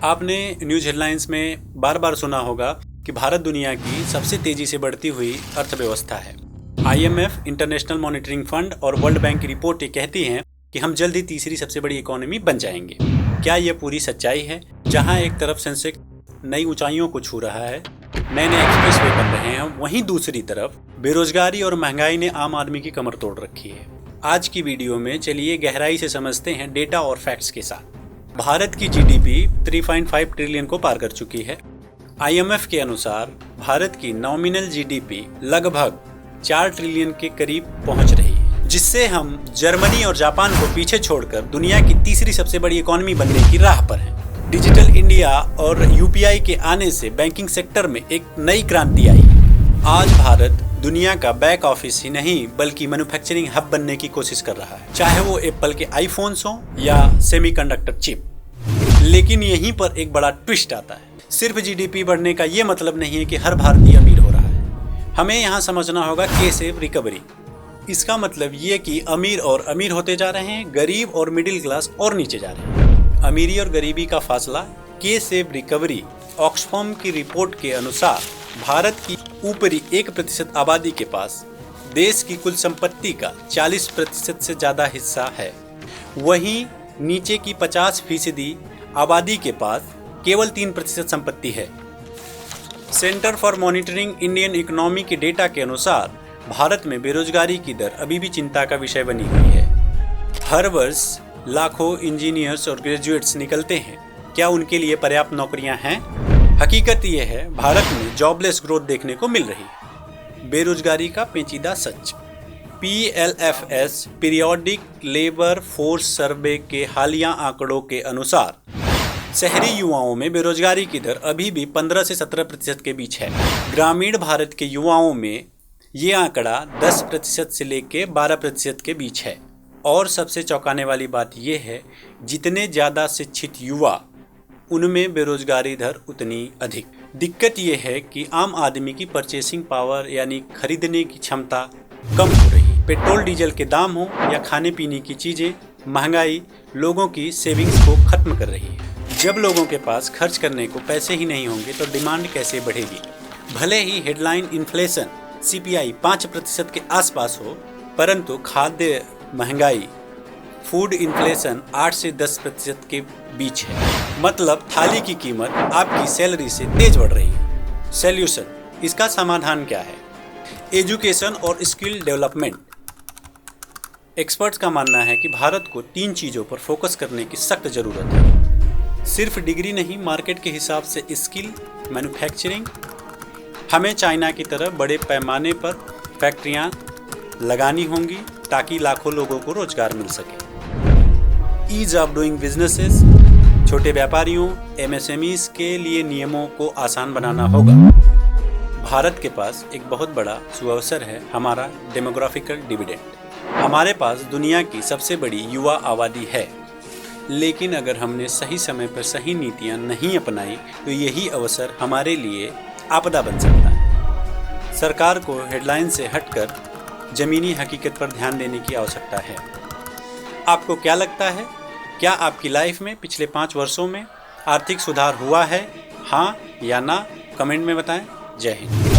आपने news headlines में बार बार सुना होगा कि भारत दुनिया की सबसे तेजी से बढ़ती हुई अर्थव्यवस्था है। IMF, इंटरनेशनल मॉनिटरिंग फंड और वर्ल्ड बैंक की रिपोर्टें कहती हैं कि हम जल्द ही तीसरी सबसे बड़ी इकोनॉमी बन जाएंगे। क्या यह पूरी सच्चाई है? जहां एक तरफ सेंसेक्स नई ऊंचाइयों को छू रहा है, नए नए एक्सप्रेसवे बन रहे हैं, वहीं दूसरी तरफ बेरोजगारी और महंगाई ने आम आदमी की कमर तोड़ रखी है। आज की वीडियो में चलिए गहराई से समझते हैं डेटा और फैक्ट्स के साथ। भारत की GDP 3.5 ट्रिलियन को पार कर चुकी है। IMF के अनुसार भारत की नॉमिनल GDP लगभग 4 ट्रिलियन के करीब पहुंच रही है, जिससे हम जर्मनी और जापान को पीछे छोड़कर दुनिया की तीसरी सबसे बड़ी इकोनॉमी बनने की राह पर हैं। डिजिटल इंडिया और UPI के आने से बैंकिंग सेक्टर में एक नई क्रांति आई है। आज भारत दुनिया का बैक ऑफिस ही नहीं बल्कि मैन्युफैक्चरिंग हब बनने की कोशिश कर रहा है, चाहे वो एप्पल के आईफोन्स हों या सेमीकंडक्टर चिप। लेकिन यहीं पर एक बड़ा ट्विस्ट आता है। सिर्फ GDP बढ़ने का ये मतलब नहीं है कि हर भारतीय अमीर हो रहा है। हमें यहाँ समझना होगा K-शेप रिकवरी। इसका मतलब ये कि अमीर और अमीर होते जा रहे हैं, गरीब और मिडिल क्लास और नीचे जा रहे हैं। अमीरी और गरीबी का फासला K-शेप रिकवरी। ऑक्सफैम की रिपोर्ट के अनुसार भारत की ऊपरी 1% आबादी के पास देश की कुल संपत्ति का 40% से ज़्यादा हिस्सा है। वहीं नीचे की 50% आबादी के पास केवल 3% संपत्ति है। Centre for monitoring Indian economy के डेटा के अनुसार भारत में बेरोजगारी की दर अभी भी चिंता का विषय बनी हुई है। हर वर्ष लाखों इंजीनियर्स और ग्रेजुएट्स निकलते हैं। क्या उनके लिए पर्याप्त नौकरियां हैं? हकीकत यह है, भारत में जॉबलेस ग्रोथ देखने को मिल रही है। बेरोजगारी का पेचीदा सच। PLFS periodic labour force survey के हालिया आंकड़ों के अनुसार शहरी युवाओं में बेरोजगारी की दर अभी भी 15 से 17% के बीच है। ग्रामीण भारत के युवाओं में ये आंकड़ा 10% से लेकर 12% के बीच है। और सबसे चौंकाने वाली बात यह है, जितने ज़्यादा शिक्षित युवा उनमें बेरोजगारी दर उतनी अधिक। दिक्कत यह है कि आम आदमी की परचेसिंग पावर यानी खरीदने की क्षमता कम हो रही है। पेट्रोल डीजल के दाम हो या खाने पीने की चीज़ें, महंगाई लोगों की सेविंग्स को खत्म कर रही है। जब लोगों के पास खर्च करने को पैसे ही नहीं होंगे तो डिमांड कैसे बढ़ेगी? भले ही हेडलाइन इन्फ्लेशन CPI 5% के आसपास हो, परंतु खाद्य महंगाई फूड इन्फ्लेशन 8 से 10% के बीच है। मतलब थाली की कीमत आपकी सैलरी से तेज बढ़ रही है। सॉल्यूशन, इसका समाधान क्या है? एजुकेशन और स्किल डेवलपमेंट। एक्सपर्ट्स का मानना है कि भारत को 3 चीज़ों पर फोकस करने की सख्त ज़रूरत है। सिर्फ डिग्री नहीं, मार्केट के हिसाब से स्किल, मैन्युफैक्चरिंग। हमें चाइना की तरह बड़े पैमाने पर फैक्ट्रियां लगानी होंगी ताकि लाखों लोगों को रोजगार मिल सके। ईज ऑफ डूइंग बिजनेसेस, छोटे व्यापारियों MSMEs के लिए नियमों को आसान बनाना होगा। भारत के पास एक बहुत बड़ा सुअवसर है, हमारा डेमोग्राफिकल डिविडेंड। हमारे पास दुनिया की सबसे बड़ी युवा आबादी है, लेकिन अगर हमने सही समय पर सही नीतियां नहीं अपनाई तो यही अवसर हमारे लिए आपदा बन सकता है। सरकार को हेडलाइन से हटकर ज़मीनी हकीकत पर ध्यान देने की आवश्यकता है। आपको क्या लगता है? क्या आपकी लाइफ में पिछले 5 वर्षों में आर्थिक सुधार हुआ है? हाँ या ना? कमेंट में बताएं। जय हिंद।